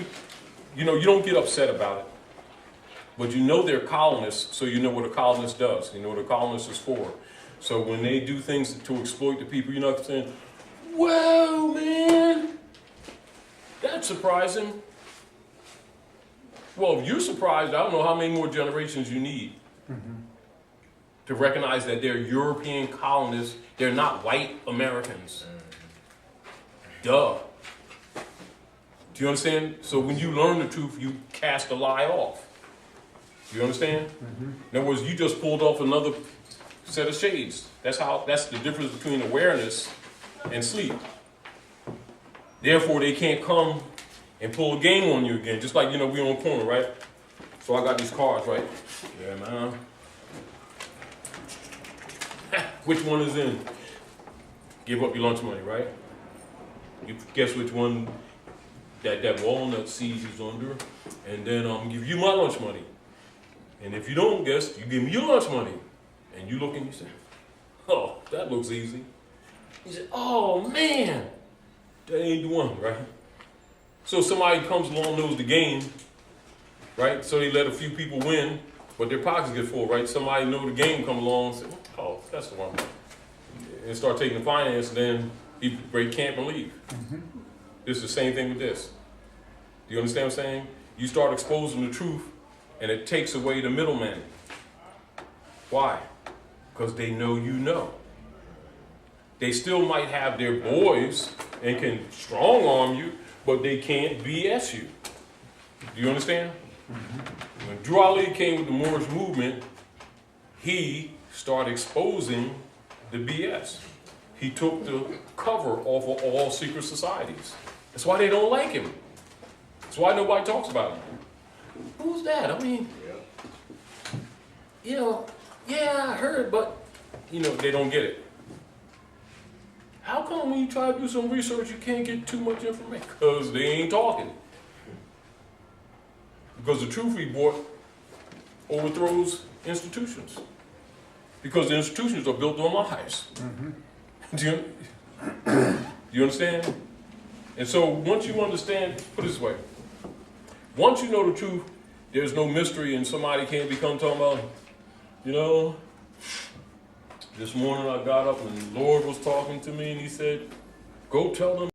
you don't get upset about it, but you know they're colonists, so you know what a colonist does. You know what a colonist is for. So when they do things to exploit the people, you're not saying, well, man, that's surprising. Well, if you're surprised, I don't know how many more generations you need to recognize that they're European colonists. They're not white Americans. Duh. Do you understand? So when you learn the truth, you cast a lie off. You understand? In other words, you just pulled off another set of shades. That's the difference between awareness and sleep. Therefore, they can't come and pull a game on you again. Just like, we on the corner, right? So I got these cards, right? Yeah, man. Which one is in? Give up your lunch money, right? You guess which one that walnut seed is under, and then give you my lunch money. And if you don't guess, you give me your lunch money. And you look and you say, oh, that looks easy. You say, oh man, that ain't the one, right? So somebody comes along, knows the game, right? So they let a few people win, but their pockets get full, right? Somebody know the game, come along and say, oh, that's the one. And start taking the finance, and then people break camp and leave. It's the same thing with this. Do you understand what I'm saying? You start exposing the truth, and it takes away the middleman. Why? Because they know you know. They still might have their boys and can strong arm you, but they can't BS you. Do you understand? When Drew Ali came with the Moorish movement, he started exposing the BS. He took the cover off of all secret societies. That's why they don't like him. That's why nobody talks about him. Who's that? I mean, yeah, I heard, but, they don't get it. How come when you try to do some research, you can't get too much information? Because they ain't talking. Because the truth we brought overthrows institutions. Because the institutions are built on lies. Do you understand? And so once you understand, put it this way, once you know the truth, there's no mystery and somebody can't become talking about, this morning I got up and the Lord was talking to me and he said, go tell them